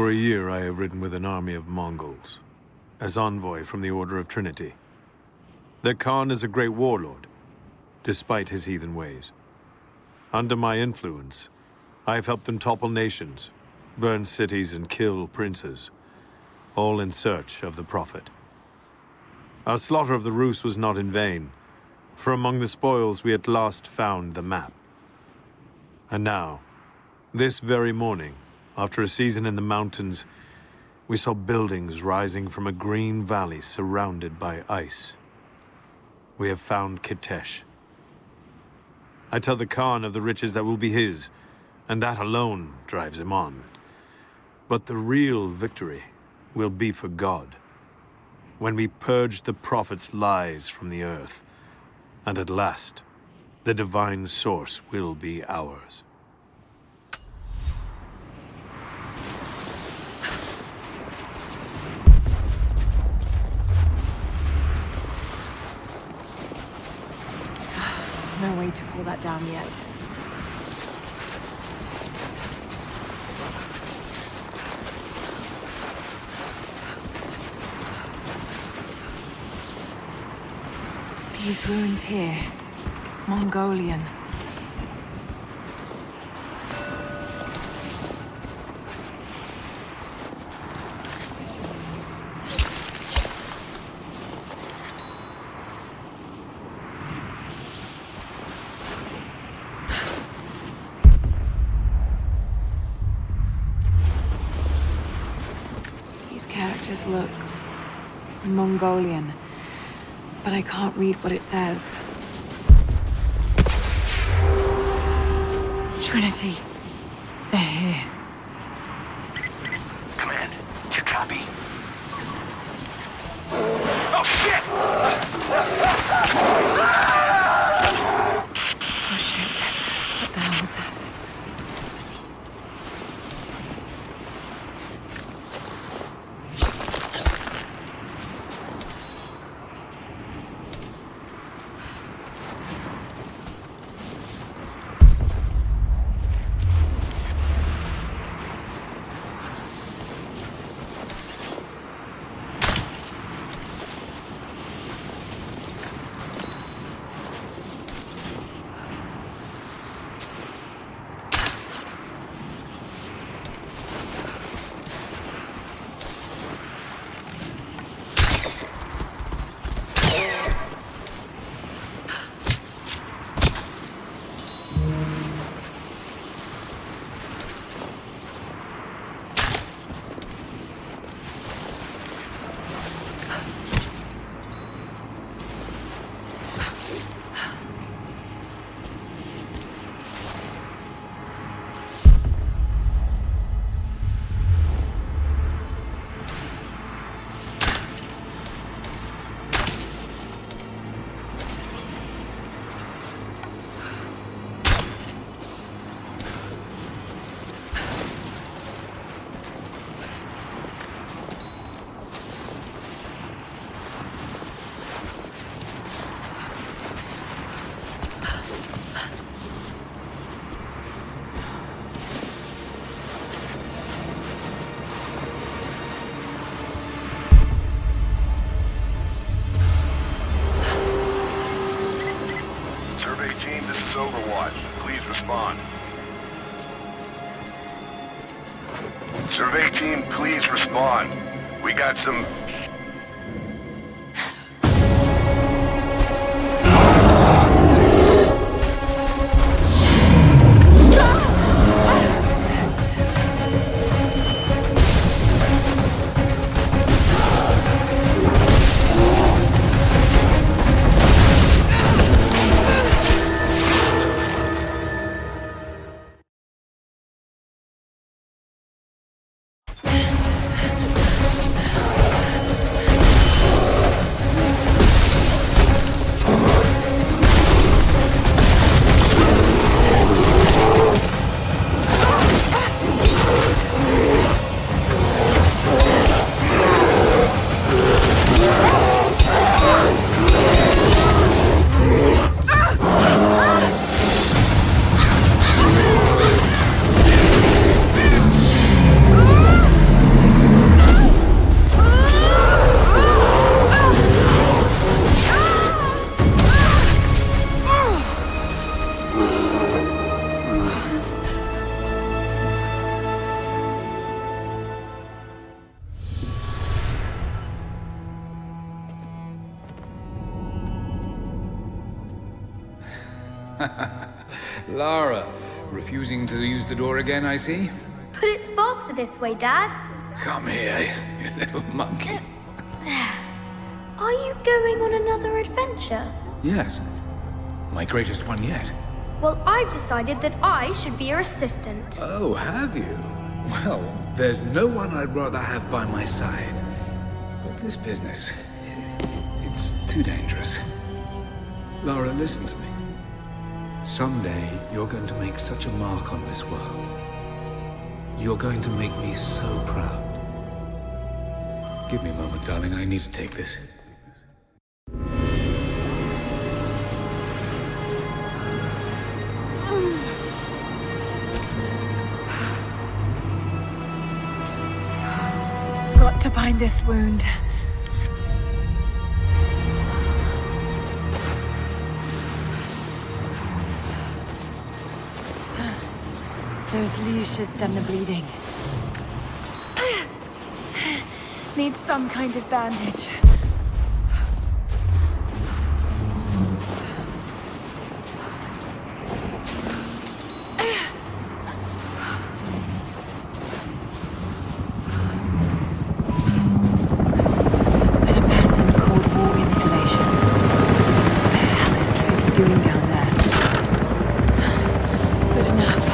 For a year I have ridden with an army of Mongols, as envoy from the Order of Trinity. Their Khan is a great warlord, despite his heathen ways. Under my influence, I have helped them topple nations, burn cities and kill princes, all in search of the Prophet. Our slaughter of the Rus was not in vain, for among the spoils we at last found the map. And now, this very morning, after a season in the mountains, we saw buildings rising from a green valley surrounded by ice. We have found Kitesh. I tell the Khan of the riches that will be his, and that alone drives him on. But the real victory will be for God, when we purge the Prophet's lies from the earth, and at last, the divine source will be ours. No way to pull that down yet. These ruins here, Mongolian. These characters look Mongolian, but I can't read what it says. Trinity. They're here. Command, do you copy? Oh, shit! Oh shit. What the hell was that? Survey team, please respond. We got some... Lara, refusing to use the door again, I see? But it's faster this way, Dad. Come here, you little monkey. Are you going on another adventure? Yes, my greatest one yet. Well, I've decided that I should be your assistant. Oh, have you? Well, there's no one I'd rather have by my side. But this business, it's too dangerous. Lara, listen to me. Someday, you're going to make such a mark on this world. You're going to make me so proud. Give me a moment, darling. I need to take this. Got to bind this wound. Those leashes stem the bleeding. Need some kind of bandage. An abandoned Cold War installation. What the hell is Trinity doing down there? Good enough.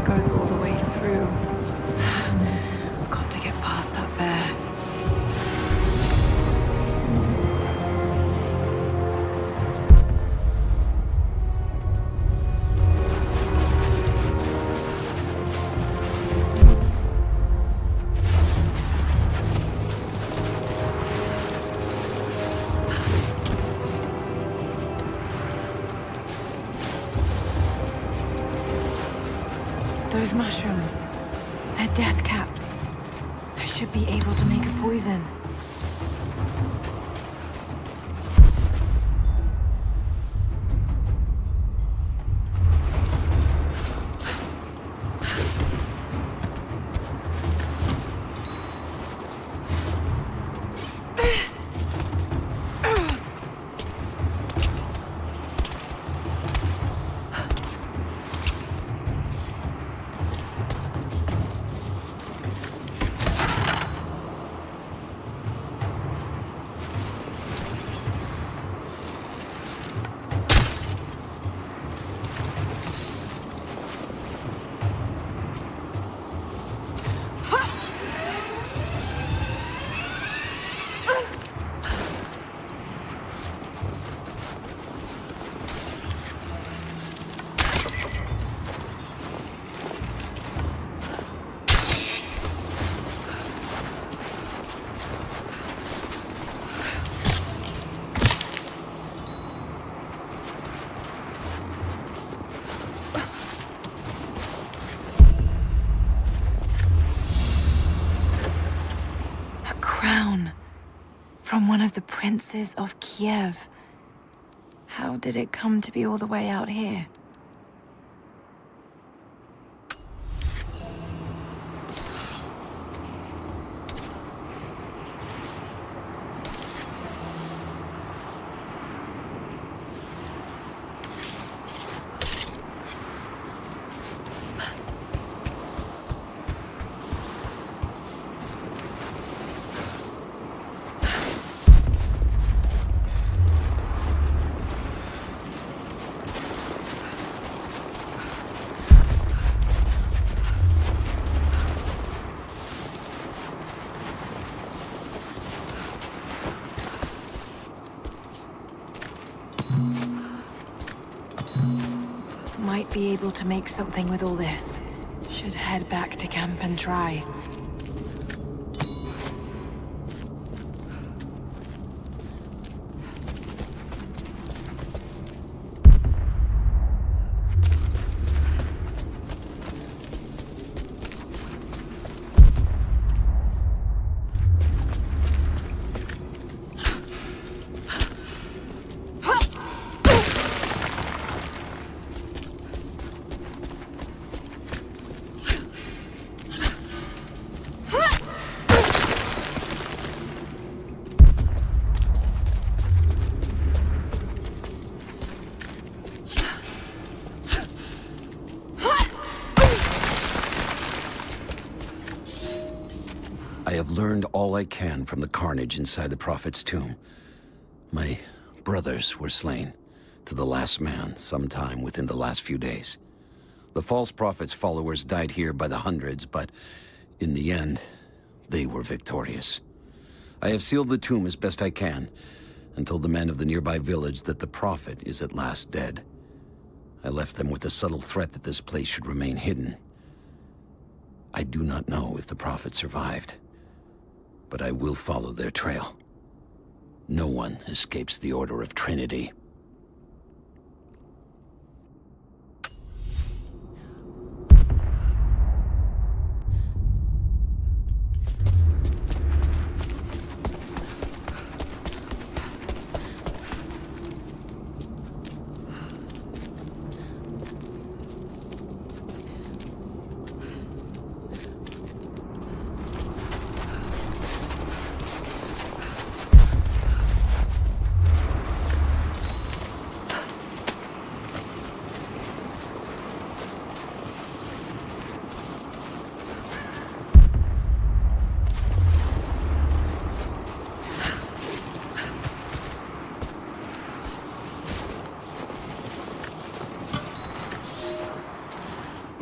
Goes all the way through. Got to get past that bear. Those mushrooms, they're death caps. I should be able to make a poison. From one of the princes of Kiev. How did it come to be all the way out here? Might be able to make something with all this. Should head back to camp and try. I have learned all I can from the carnage inside the Prophet's tomb. My brothers were slain, to the last man, sometime within the last few days. The false prophet's followers died here by the hundreds, but in the end, they were victorious. I have sealed the tomb as best I can, and told the men of the nearby village that the prophet is at last dead. I left them with the subtle threat that this place should remain hidden. I do not know if the prophet survived, but I will follow their trail. No one escapes the Order of Trinity.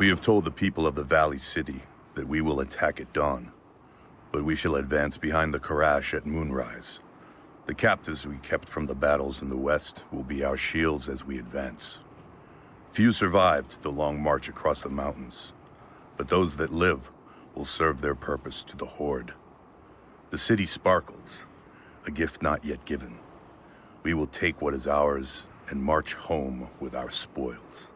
We have told the people of the Valley City that we will attack at dawn, but we shall advance behind the Karash at moonrise. The captives we kept from the battles in the west will be our shields as we advance. Few survived the long march across the mountains, but those that live will serve their purpose to the Horde. The city sparkles, a gift not yet given. We will take what is ours and march home with our spoils.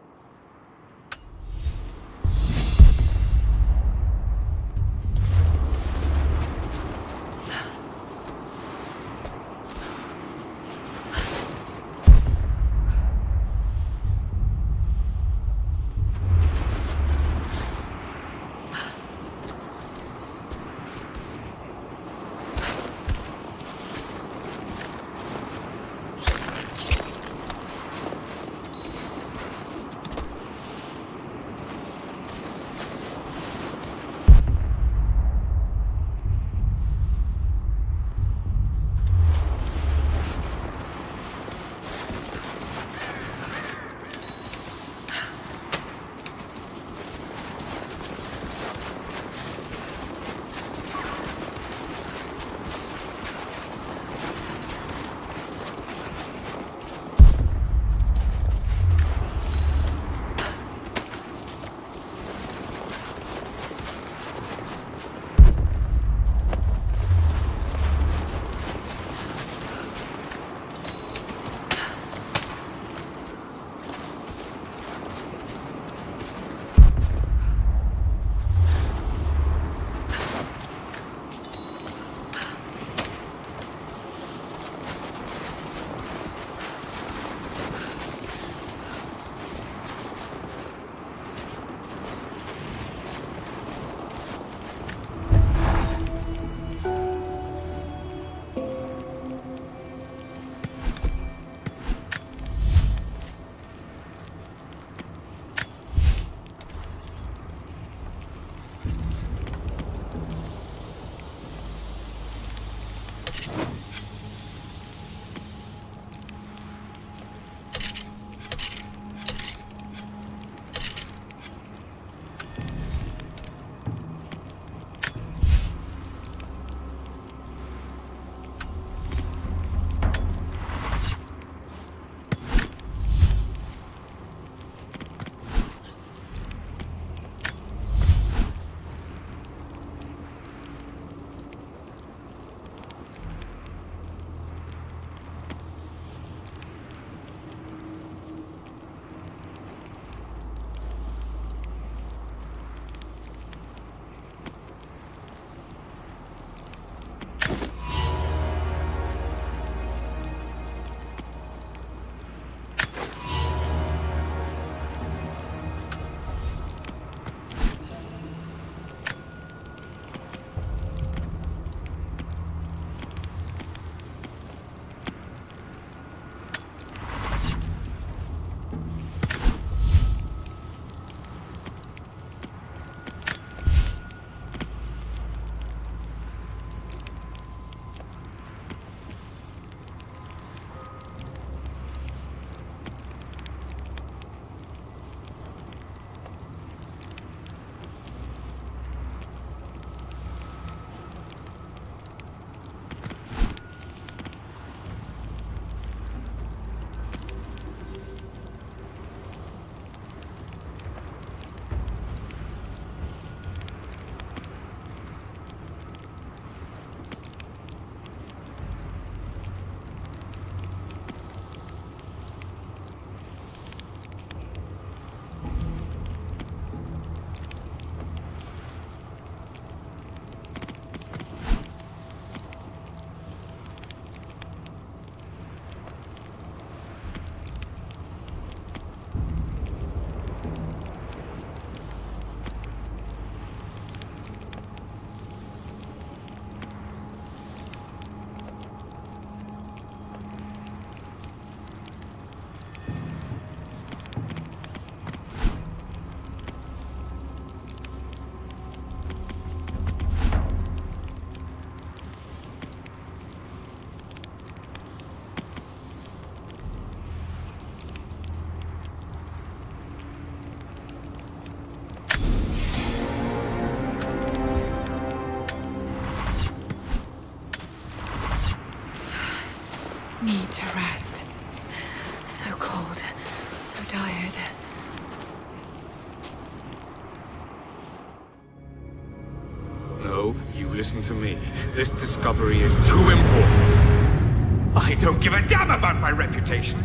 No, you listen to me. This discovery is too important. I don't give a damn about my reputation.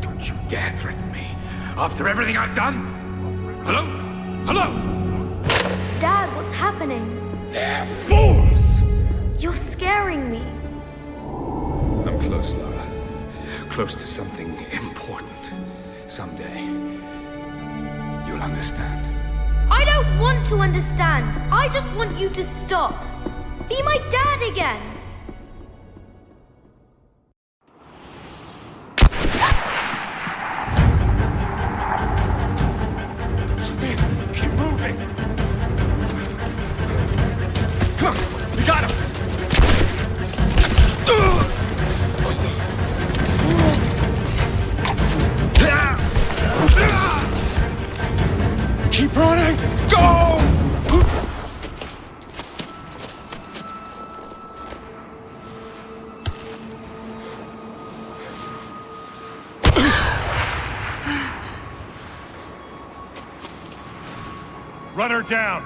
Don't you dare threaten me. After everything I've done? Hello? Hello? Dad, what's happening? They're fools! You're scaring me. I'm close, Lara. Close to something important. Someday, you'll understand. I don't want to understand. I just want you to stop. Be my dad again. Keep moving! Come on, we got him! Keep running! Go! Run her down!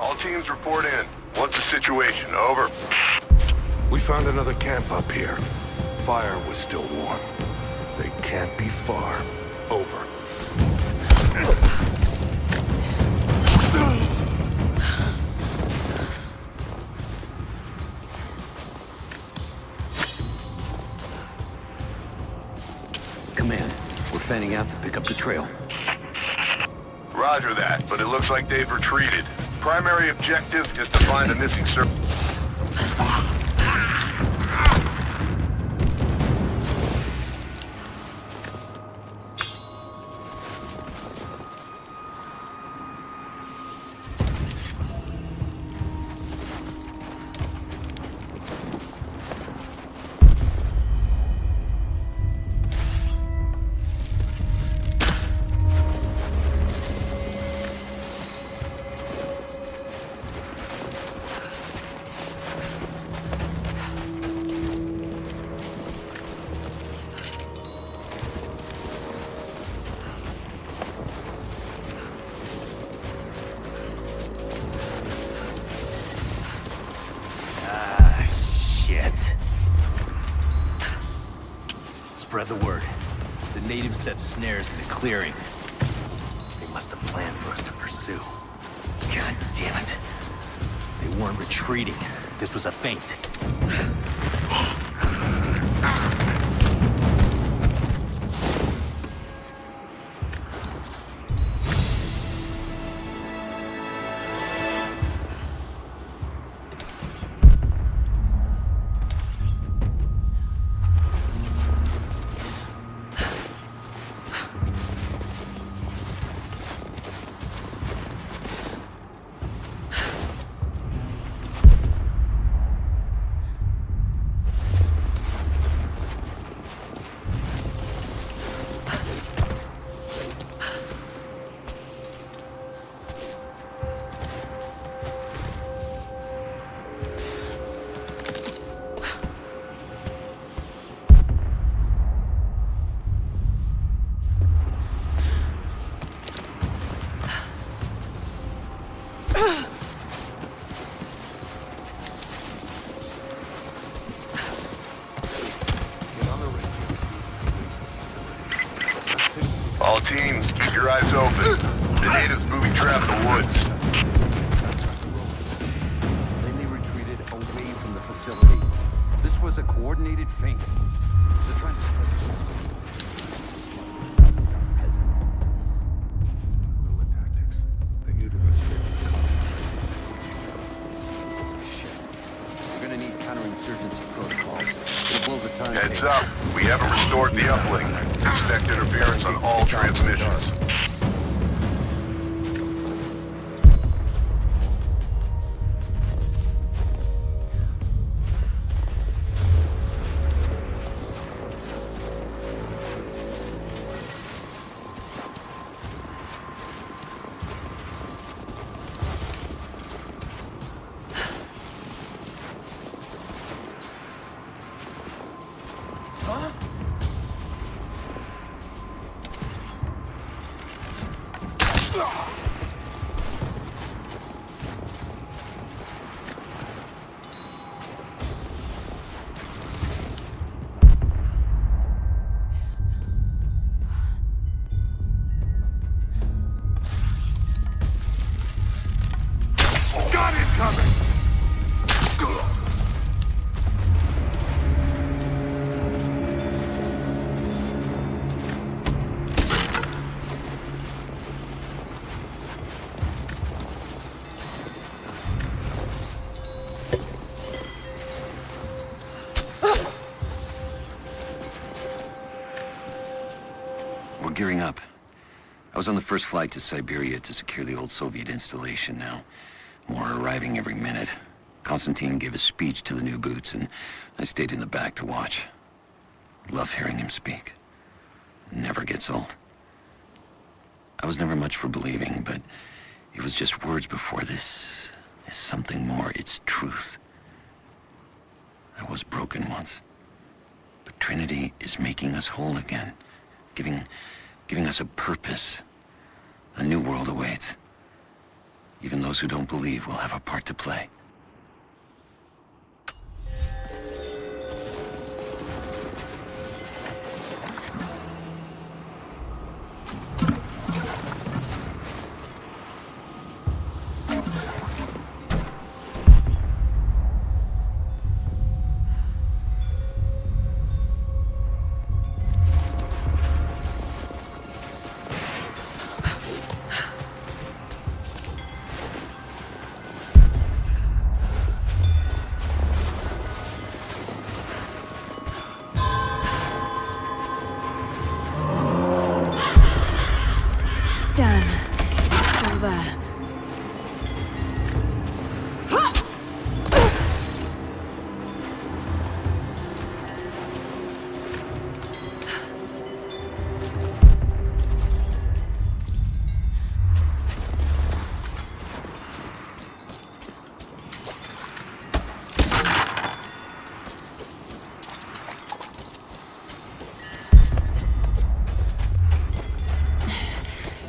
All teams report in. What's the situation? Over. We found another camp up here. Fire was still warm. They can't be far. Over. Command, we're fanning out to pick up the trail. Roger that, but it looks like they've retreated. Primary objective is to find the missing servant. Spread the word. The natives set snares in the clearing. They must have planned for us to pursue. God damn it. They weren't retreating. This was a feint. All teams, keep your eyes open. The natives moving trap the woods. Then they retreated away from the facility. This was a coordinated feint. They're trying to Guerrilla tactics. They knew to go straight to the coast. Shit. We're gonna need counterinsurgency protocols. It'll blow the Heads up. We haven't restored the uplink. Expect interference on all transmissions. We're gearing up. I was on the first flight to Siberia to secure the old Soviet installation now. More are arriving every minute. Konstantin gave a speech to the new boots, and I stayed in the back to watch. Love hearing him speak. Never gets old. I was never much for believing, but it was just words before. This is something more. It's truth. I was broken once. But Trinity is making us whole again. Giving us a purpose. A new world awaits. Even those who don't believe will have a part to play. Damn, it's still there.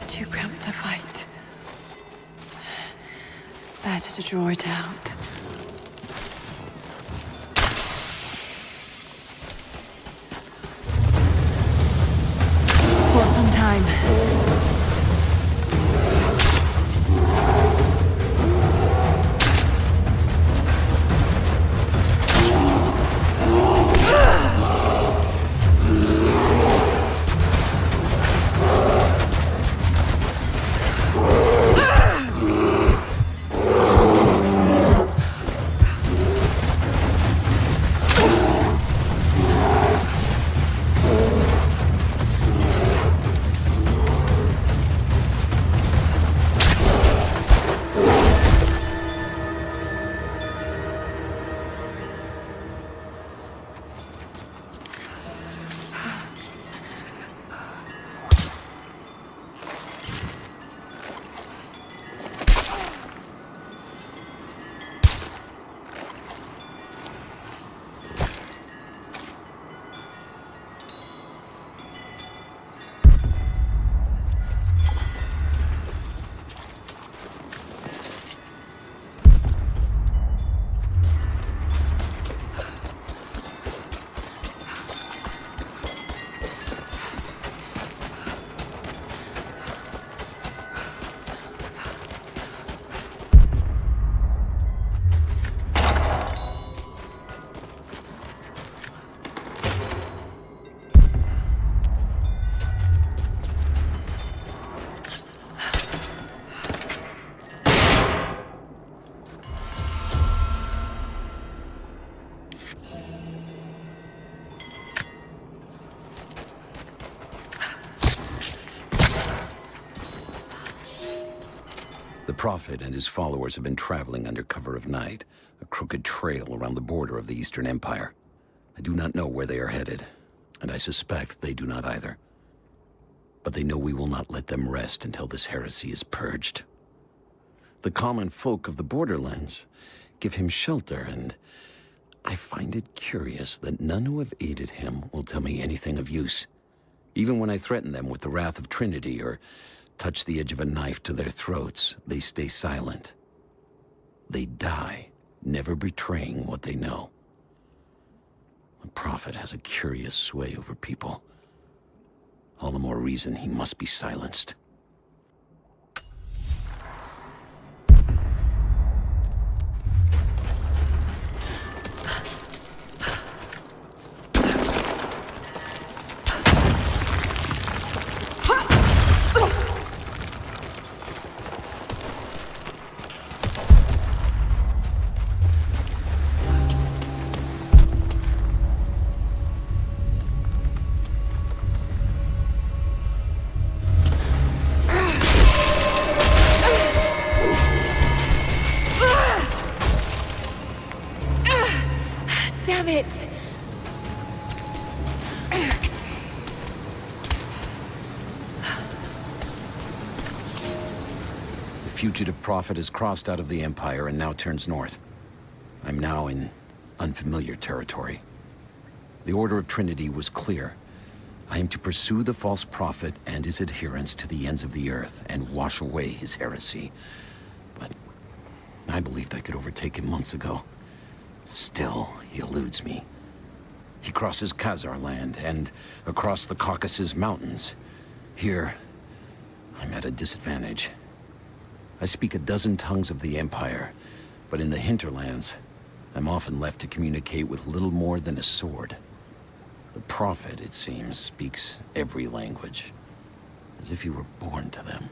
Too cramped to fight. Better to draw it out. Want some time. Prophet and his followers have been traveling under cover of night, a crooked trail around the border of the Eastern Empire. I do not know where they are headed, and I suspect they do not either. But they know we will not let them rest until this heresy is purged. The common folk of the borderlands give him shelter, and I find it curious that none who have aided him will tell me anything of use. Even when I threaten them with the wrath of Trinity or touch the edge of a knife to their throats, they stay silent. They die, never betraying what they know. The Prophet has a curious sway over people. All the more reason he must be silenced. Damn it! The fugitive Prophet has crossed out of the Empire and now turns north. I'm now in unfamiliar territory. The order of Trinity was clear. I am to pursue the false prophet and his adherents to the ends of the earth and wash away his heresy. But I believed I could overtake him months ago. Still, he eludes me. He crosses Khazar land and across the Caucasus Mountains. Here, I'm at a disadvantage. I speak a dozen tongues of the Empire, but in the hinterlands, I'm often left to communicate with little more than a sword. The Prophet, it seems, speaks every language, as if he were born to them.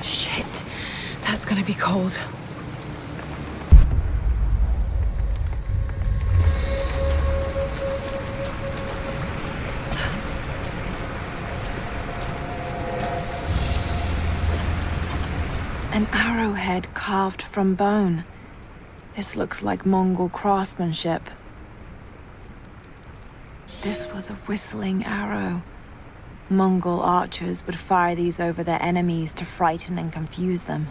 Shit, that's gonna be cold. An arrowhead carved from bone. This looks like Mongol craftsmanship. This was a whistling arrow. Mongol archers would fire these over their enemies to frighten and confuse them.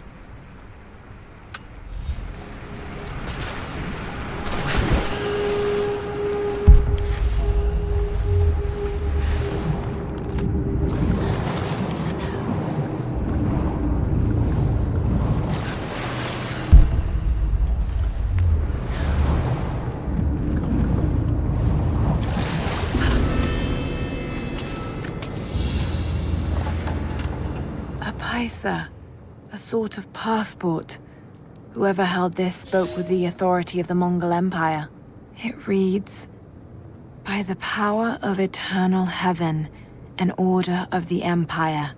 A sort of passport. Whoever held this spoke with the authority of the Mongol Empire. It reads, "By the power of eternal heaven and order of the Empire,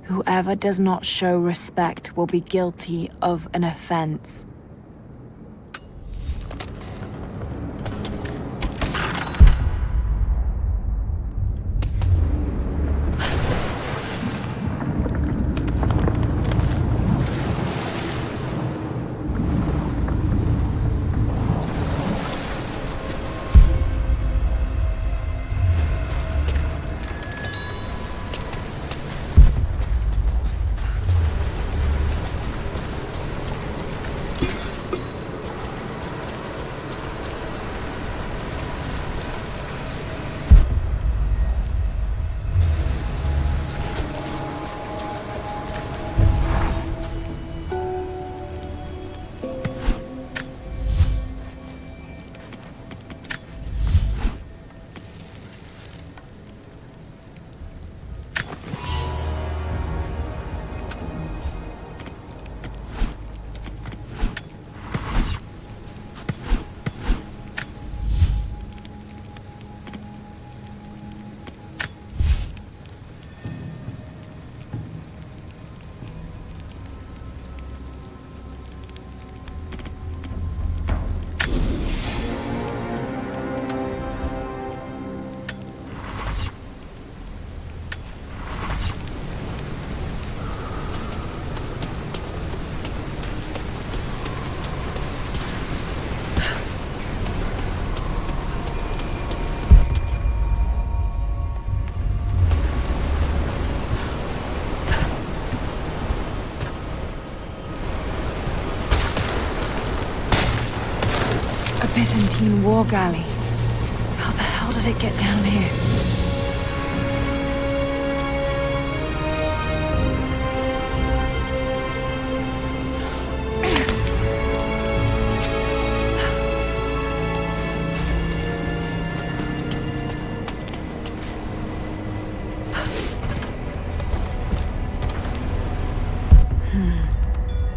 whoever does not show respect will be guilty of an offense." Byzantine war galley. How the hell did it get down here?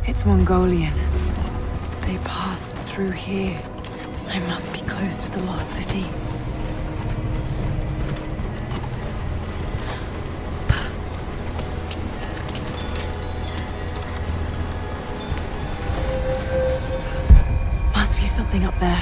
It's Mongolian. They passed through here. I must be close to the lost city. Must be something up there.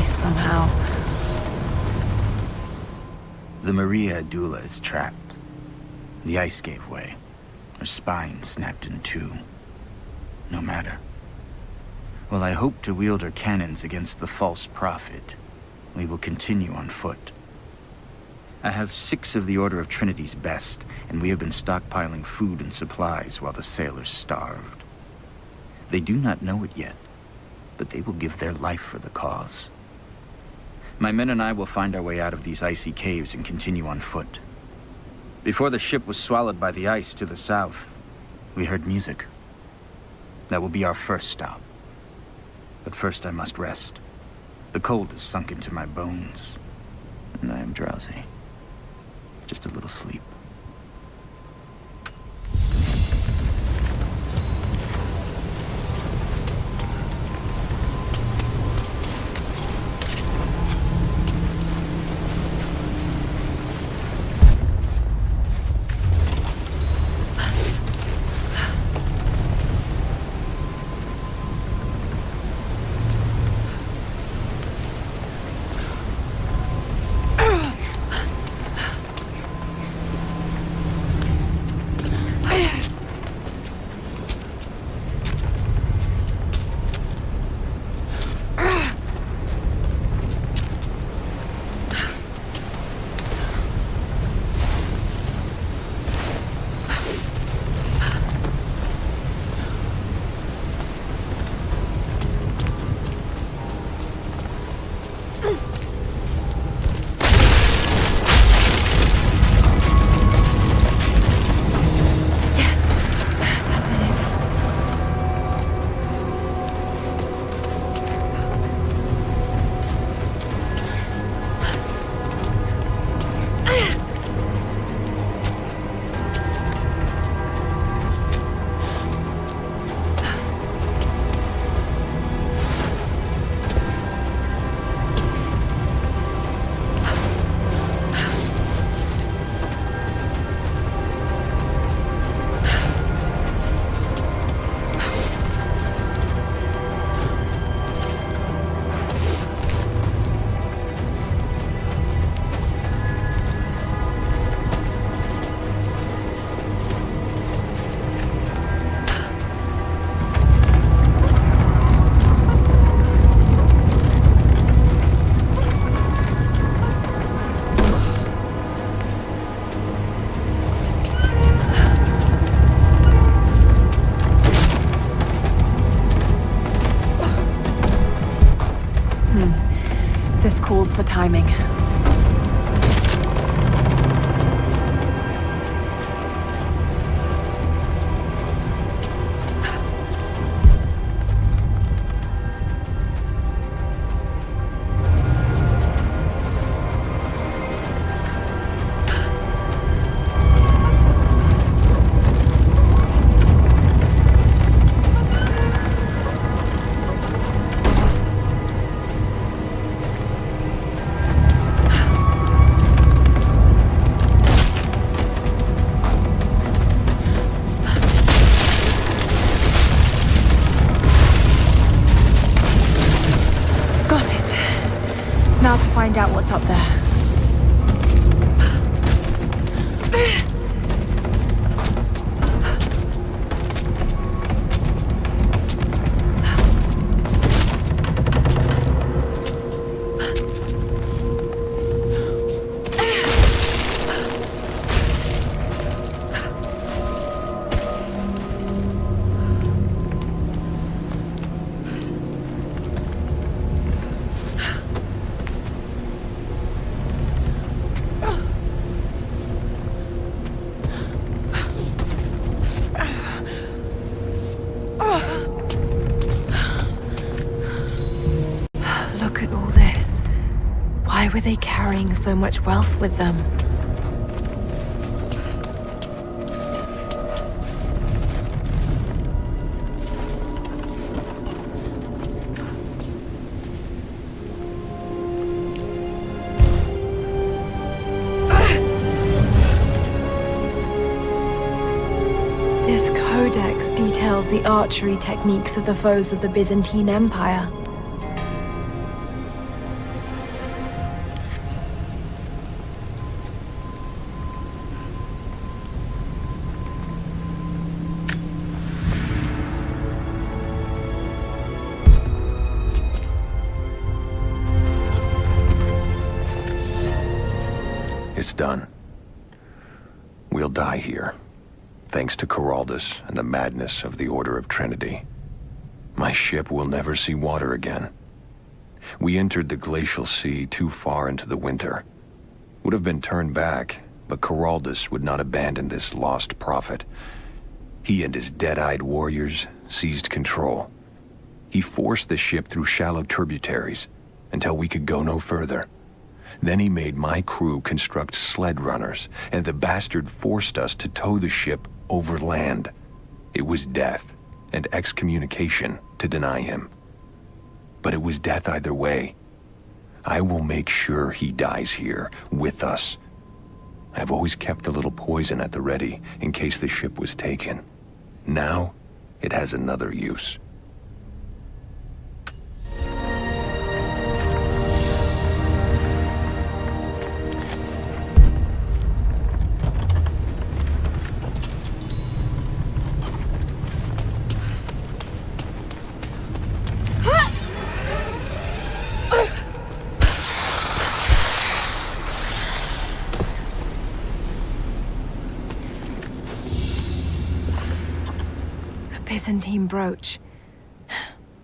Somehow. The Maria Adula is trapped. The ice gave way. Her spine snapped in two. No matter. While I hope to wield her cannons against the false prophet, we will continue on foot. I have 6 of the Order of Trinity's best, and we have been stockpiling food and supplies while the sailors starved. They do not know it yet, but they will give their life for the cause. My men and I will find our way out of these icy caves and continue on foot. Before the ship was swallowed by the ice to the south, we heard music. That will be our first stop. But first I must rest. The cold has sunk into my bones, and I am drowsy. Just a little sleep. This calls for timing. Now to find out what's up there. carrying so much wealth with them. This codex details the archery techniques of the foes of the Byzantine Empire. It's done. We'll die here, thanks to Coraldus and the madness of the Order of Trinity. My ship will never see water again. We entered the glacial sea too far into the winter. Would have been turned back, but Coraldus would not abandon this lost prophet. He and his dead-eyed warriors seized control. He forced the ship through shallow tributaries until we could go no further. Then he made my crew construct sled runners, and the bastard forced us to tow the ship over land. It was death and excommunication to deny him. But it was death either way. I will make sure he dies here, with us. I've always kept a little poison at the ready, in case the ship was taken. Now, it has another use. Byzantine brooch.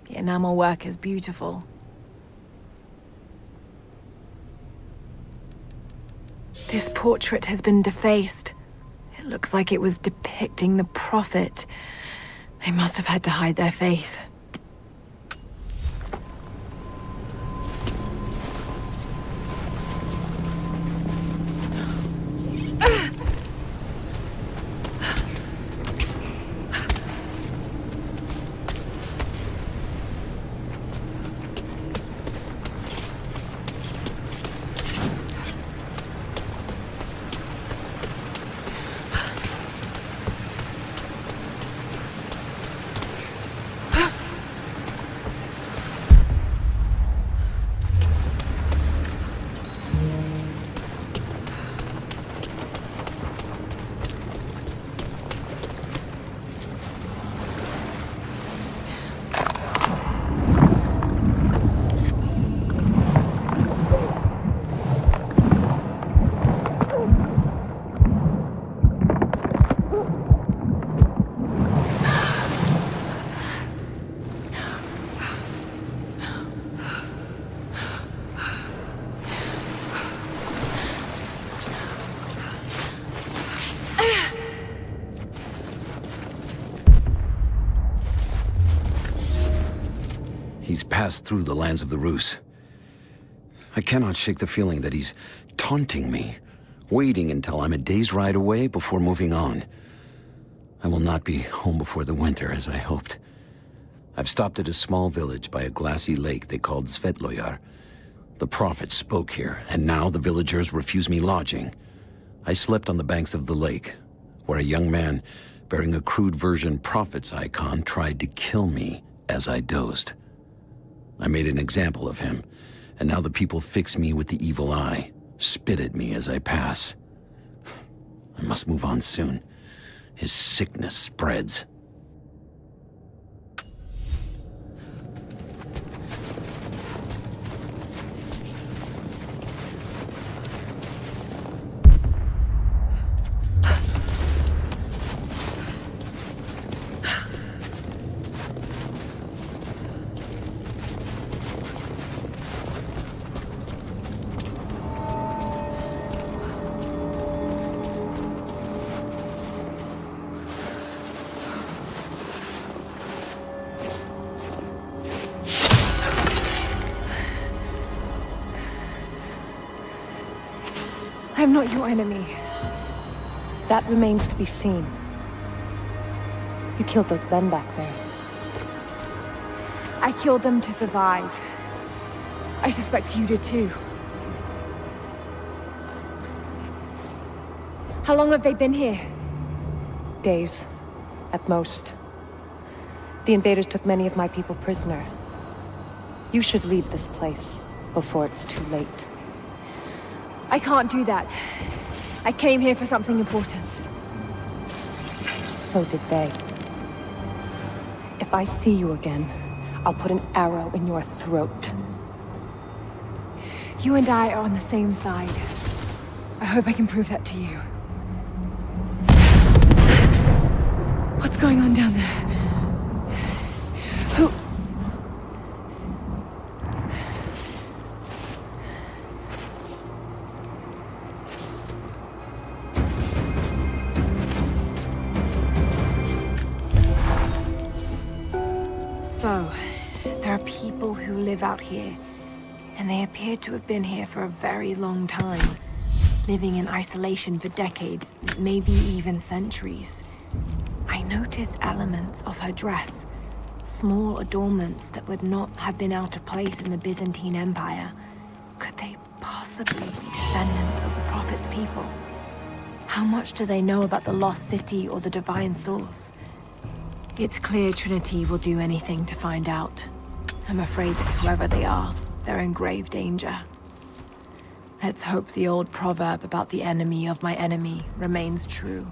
The enamel work is beautiful. This portrait has been defaced. It looks like it was depicting the prophet. They must have had to hide their faith. He's passed through the lands of the Rus. I cannot shake the feeling that he's taunting me, waiting until I'm a day's ride away before moving on. I will not be home before the winter, as I hoped. I've stopped at a small village by a glassy lake they called Svetloyar. The prophet spoke here, and now the villagers refuse me lodging. I slept on the banks of the lake, where a young man bearing a crude version prophet's icon tried to kill me as I dozed. I made an example of him, and now the people fix me with the evil eye, spit at me as I pass. I must move on soon. His sickness spreads. I'm not your enemy. That remains to be seen. You killed those men back there. I killed them to survive. I suspect you did too. How long have they been here? Days, at most. The invaders took many of my people prisoner. You should leave this place before it's too late. I can't do that. I came here for something important. So did they. If I see you again, I'll put an arrow in your throat. You and I are on the same side. I hope I can prove that to you. What's going on down there? Who... So, there are people who live out here, and they appear to have been here for a very long time, living in isolation for decades, maybe even centuries. I notice elements of her dress, small adornments that would not have been out of place in the Byzantine Empire. Could they possibly be descendants of the Prophet's people? How much do they know about the lost city or the divine source? It's clear Trinity will do anything to find out. I'm afraid that whoever they are, they're in grave danger. Let's hope the old proverb about the enemy of my enemy remains true.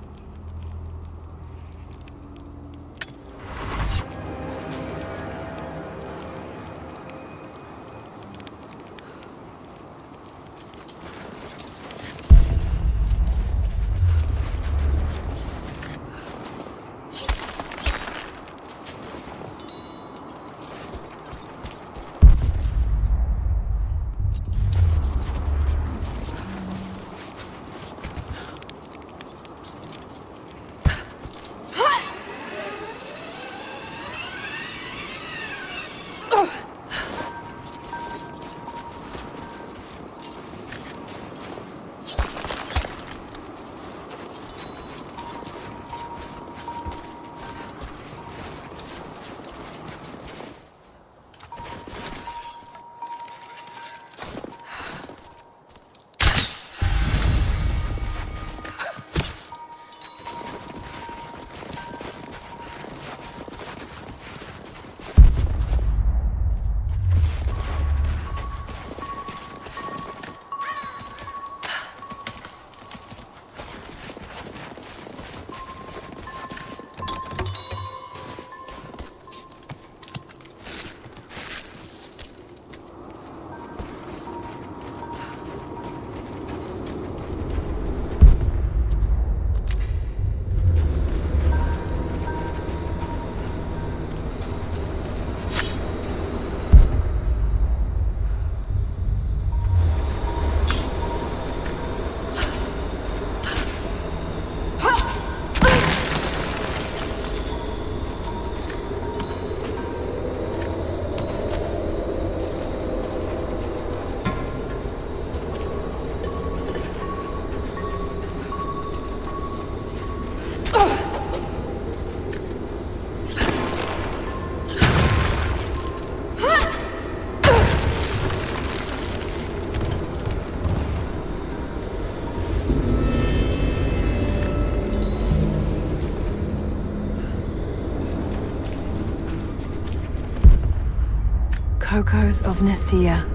Kokos of Nicaea,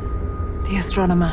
the astronomer.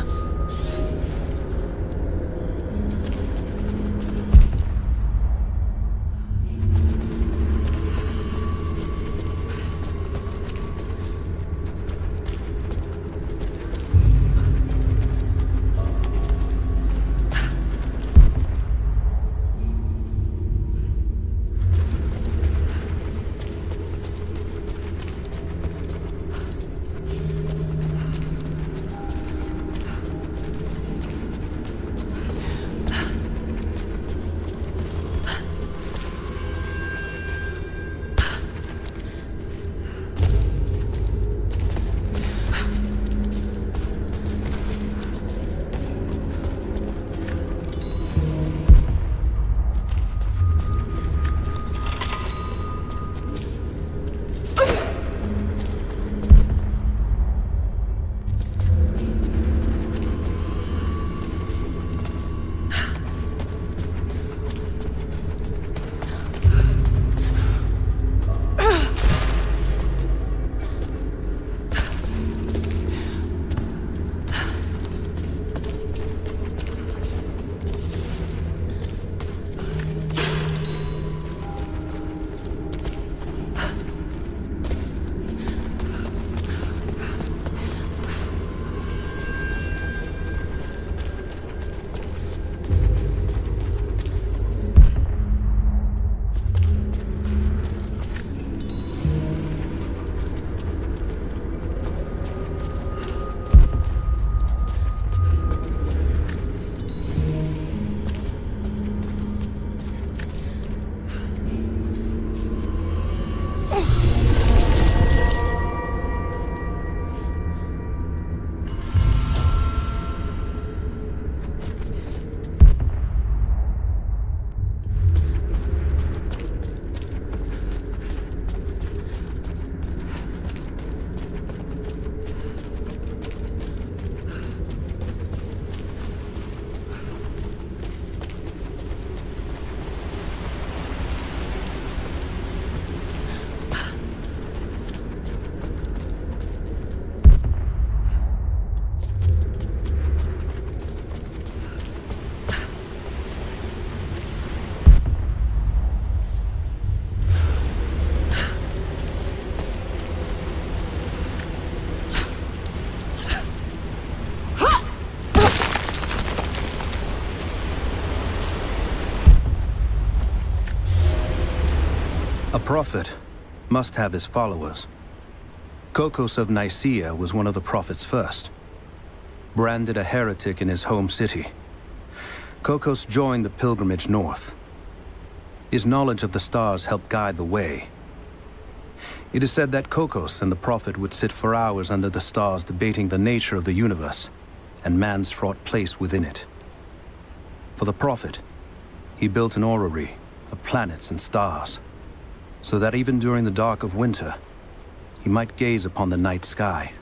A prophet must have his followers. Kokos of Nicaea was one of the prophets first. Branded a heretic in his home city, Kokos joined the pilgrimage north. His knowledge of the stars helped guide the way. It is said that Kokos and the prophet would sit for hours under the stars debating the nature of the universe and man's fraught place within it. For the prophet, he built an orrery of planets and stars, so that even during the dark of winter, he might gaze upon the night sky.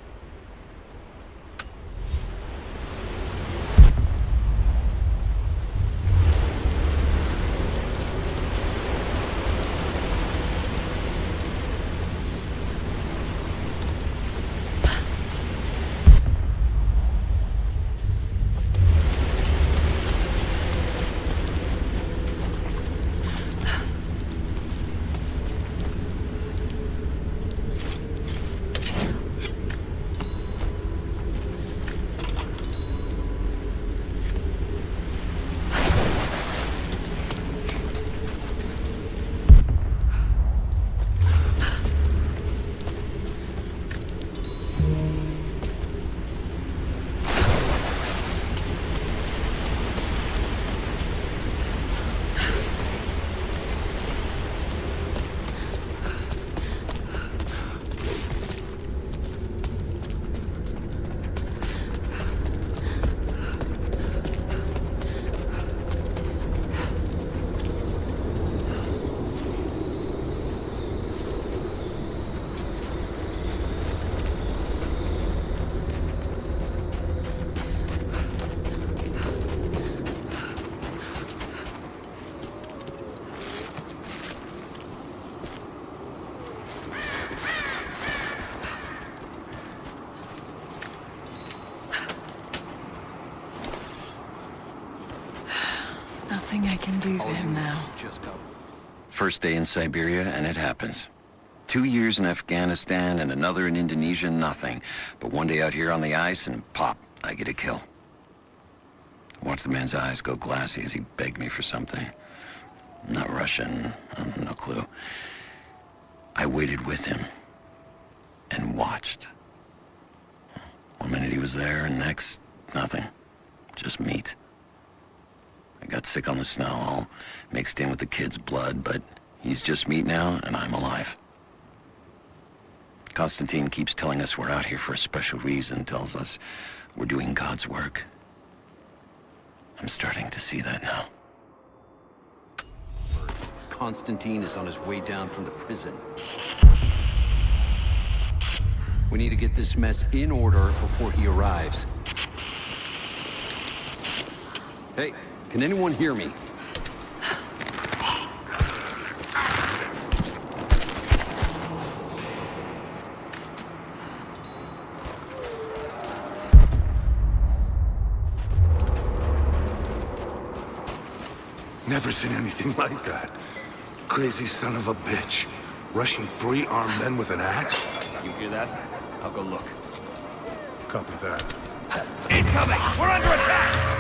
Nothing I can do for him now. First day in Siberia, and it happens. 2 years in Afghanistan and another in Indonesia, nothing. But one day out here on the ice, and pop, I get a kill. Watch the man's eyes go glassy as he begged me for something. Not Russian, no clue. I waited with him and watched. 1 minute he was there, and next, nothing. Just meat. I got sick on the snow, all mixed in with the kid's blood, but he's just meat now, and I'm alive. Konstantin keeps telling us we're out here for a special reason, tells us we're doing God's work. I'm starting to see that now. Konstantin is on his way down from the prison. We need to get this mess in order before he arrives. Hey, can anyone hear me? Never seen anything like that. Crazy son of a bitch. Rushing 3 armed men with an axe? You hear that? I'll go look. Copy that. Incoming! We're under attack!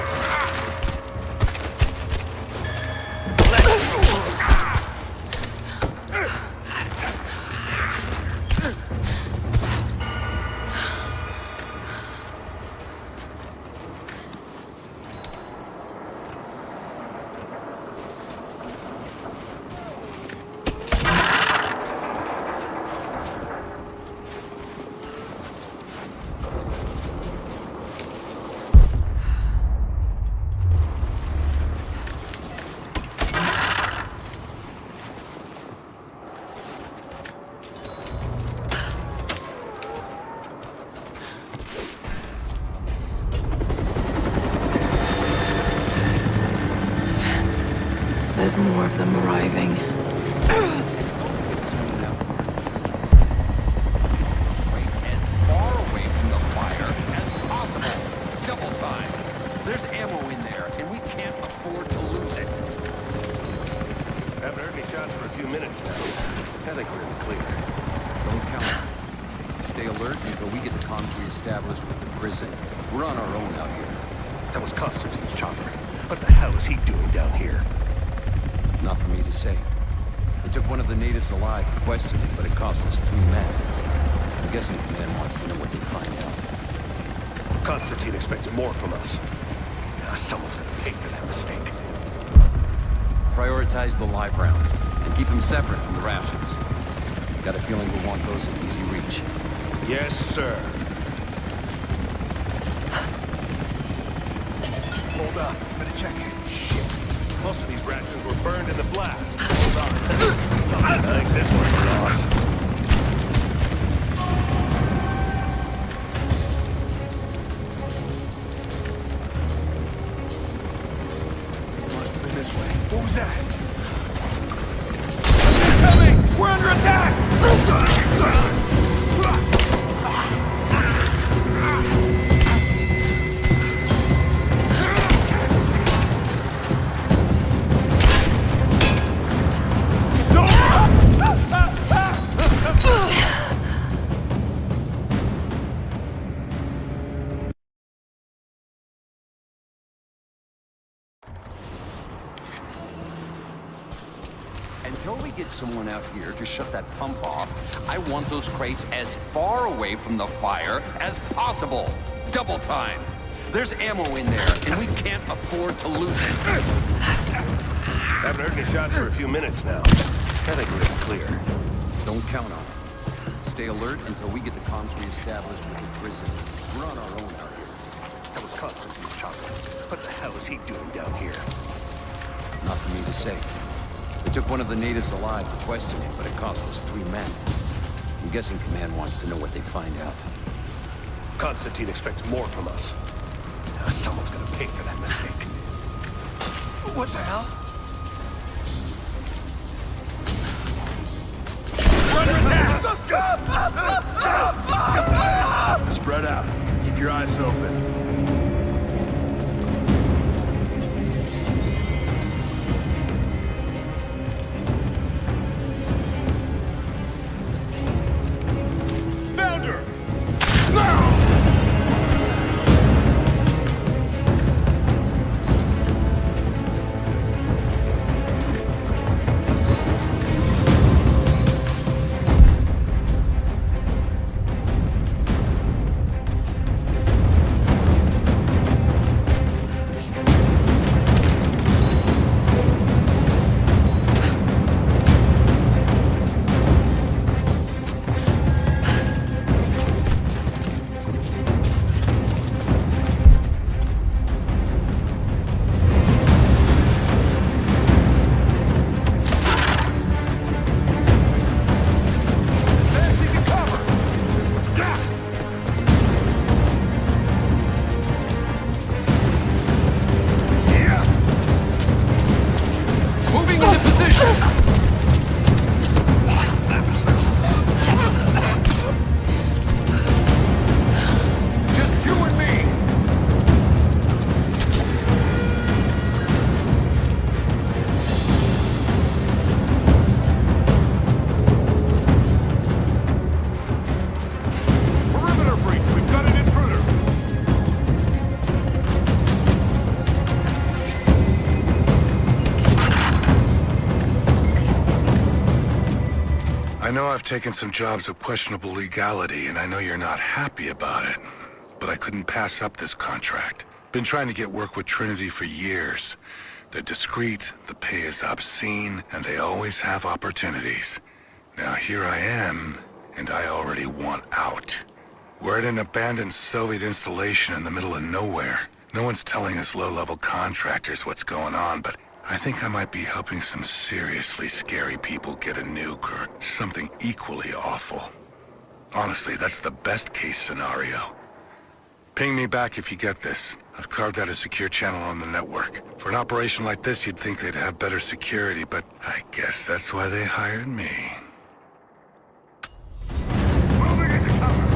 There's more of them arriving. As far away from the fire as possible. Double time. There's ammo in there, and we can't afford to lose it. Haven't heard any shots for a few minutes now. I think we're in the clear. Don't count on it. Stay alert until we get the comms reestablished with the prison. We're on our own out here. That was Konstantin's chopper. What the hell is he doing down here? Not for me to say. They took one of the natives alive and questioned him, but it cost us 3 men. I'm guessing Command wants to know what they find out. Konstantin expects more from us. Now someone's gonna pay for that mistake. Prioritize the live rounds, and keep them separate from the rations. Got a feeling we'll want those in easy reach. Yes, sir. Hold up, better check it. Shit. Most of these rations were burned in the blast. Hold on. Something like this one, boss. Must have been this way. What was that? Incoming! We're under attack! Until we get someone out here to shut that pump off, I want those crates as far away from the fire as possible. Double time. There's ammo in there, and we can't afford to lose it. Haven't heard any shots for a few minutes now. Kinda grid clear. Don't count on it. Stay alert until we get the comms reestablished with the prison. We're on our own out here. That was Konstantin's chocolate. What the hell is he doing down here? Not for me to say. They took one of the natives alive to question him, but it cost us 3 men. I'm guessing Command wants to know what they find out. Konstantin expects more from us. Now someone's gonna pay for that mistake. What the hell? Spread out. Keep your eyes open. I know I've taken some jobs of questionable legality, and I know you're not happy about it. But I couldn't pass up this contract. Been trying to get work with Trinity for years. They're discreet, the pay is obscene, and they always have opportunities. Now here I am, and I already want out. We're at an abandoned Soviet installation in the middle of nowhere. No one's telling us low-level contractors what's going on, but I think I might be helping some seriously scary people get a nuke or something equally awful. Honestly, that's the best-case scenario. Ping me back if you get this. I've carved out a secure channel on the network. For an operation like this, you'd think they'd have better security, but I guess that's why they hired me. Moving into cover!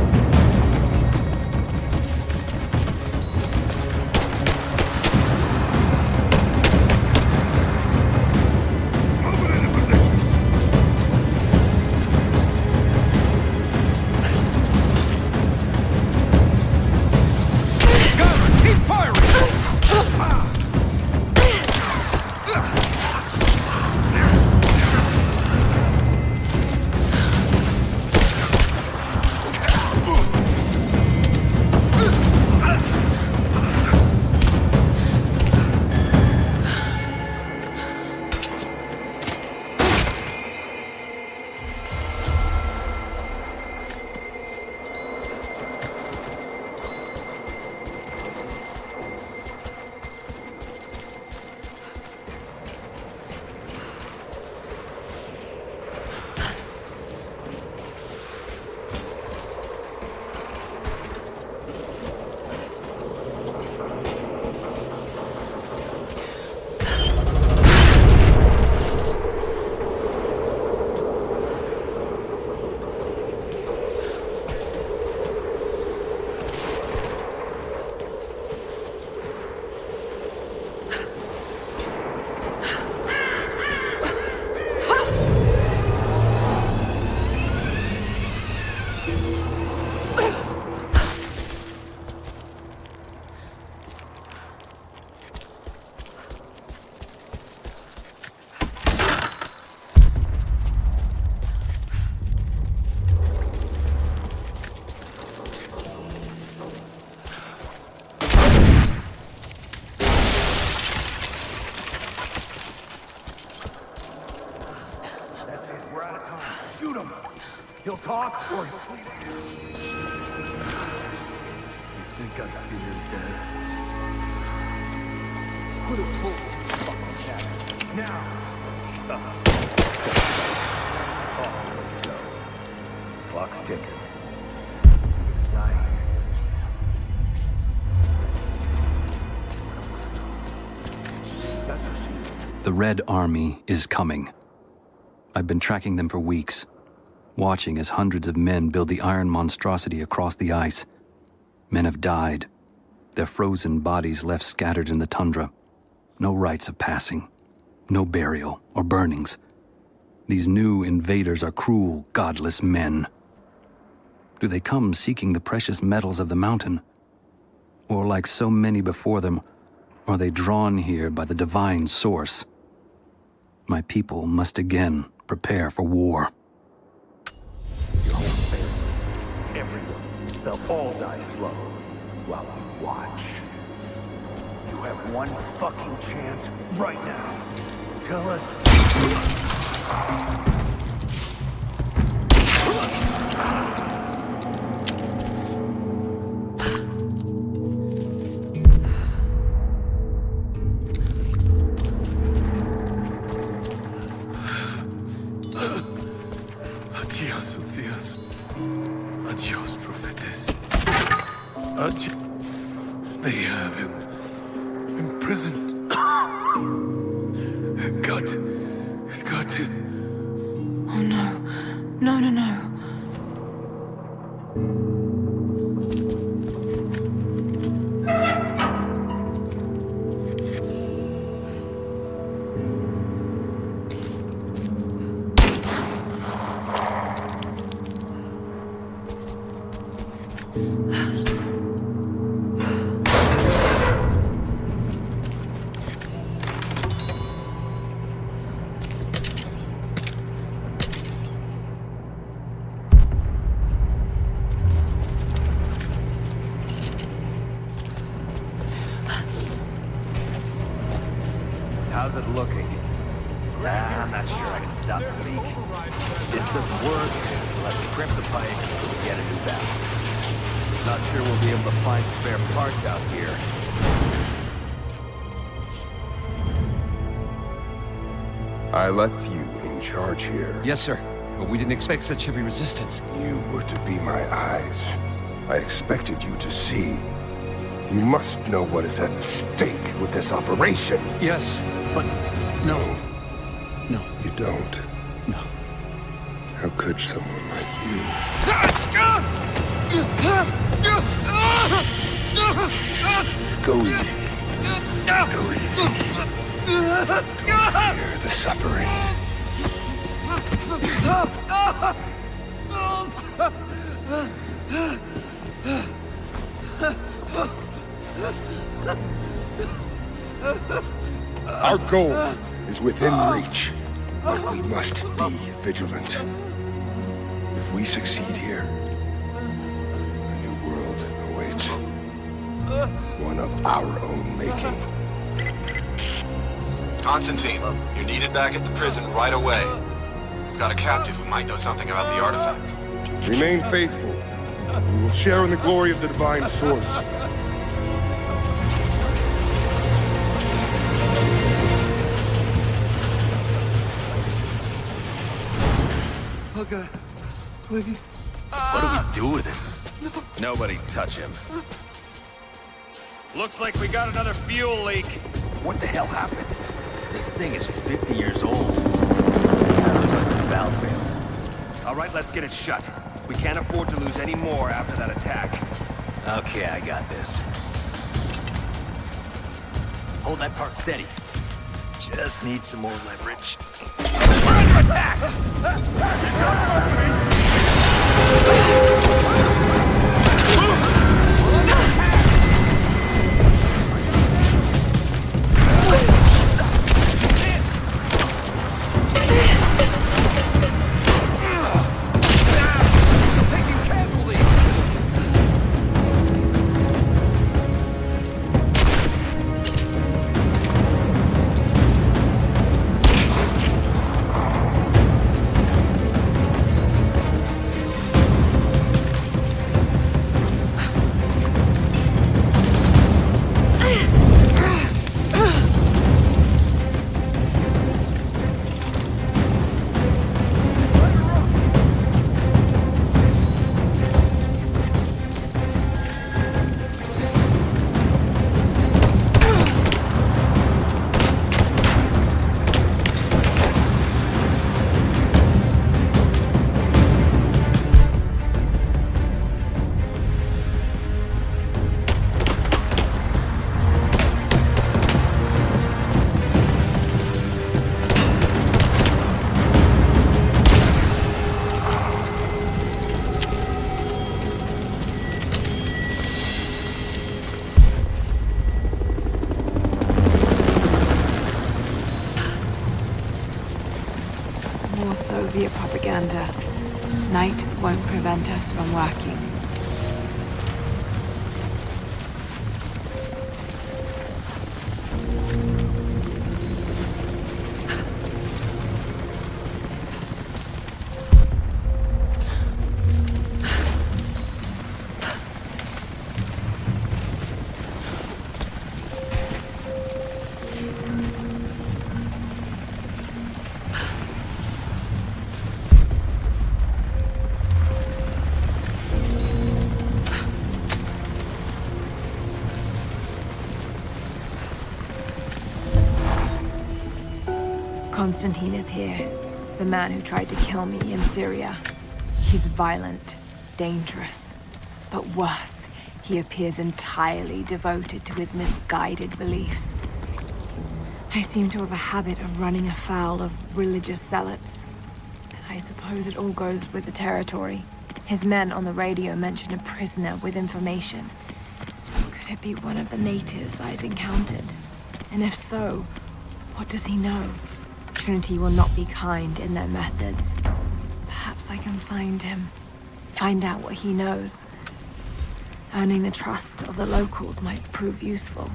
You'll talk or think I fear death? Put a full fucking cat. Now! Oh, no. Clock's ticking. Dying. The Red Army is coming. I've been tracking them for weeks, watching as hundreds of men build the iron monstrosity across the ice. Men have died, their frozen bodies left scattered in the tundra. No rites of passing, no burial or burnings. These new invaders are cruel, godless men. Do they come seeking the precious metals of the mountain? Or like so many before them, are they drawn here by the divine source? My people must again prepare for war. Your whole family, everyone, they'll all die slow while you watch. You have one fucking chance right now. Tell us. Adios, Dios. Adios, prophetes. Adios. They have him imprisoned. Got to. Oh no. No. How's it looking? I'm not sure I can stop the leak. This doesn't work. We'll have to crimp the pipe until we get a new valve. Not sure we'll be able to find spare parts out here. I left you in charge here. Yes, sir. But we didn't expect such heavy resistance. You were to be my eyes. I expected you to see. You must know what is at stake with this operation. Yes, but no. No. You don't? No. How could someone like you? Go easy. Go easy. Don't fear the suffering. Our goal is within reach, but we must be vigilant. If we succeed here, a new world awaits. One of our own making. Konstantin, you're needed back at the prison right away. We've got a captive who might know something about the artifact. Remain faithful. We will share in the glory of the divine source. Oh God, please. What do we do with him? Nobody touch him. Looks like we got another fuel leak. What the hell happened? This thing is 50 years old. Yeah, it looks like the valve failed. All right, let's get it shut. We can't afford to lose any more after that attack. Okay, I got this. Hold that part steady. Just need some more leverage. We're under attack! Occasional Soviet propaganda. Night won't prevent us from working. Konstantin is here, the man who tried to kill me in Syria. He's violent, dangerous, but worse, he appears entirely devoted to his misguided beliefs. I seem to have a habit of running afoul of religious zealots. I suppose it all goes with the territory. His men on the radio mentioned a prisoner with information. Could it be one of the natives I've encountered? And if so, what does he know? Trinity will not be kind in their methods. Perhaps I can find him. Find out what he knows. Earning the trust of the locals might prove useful.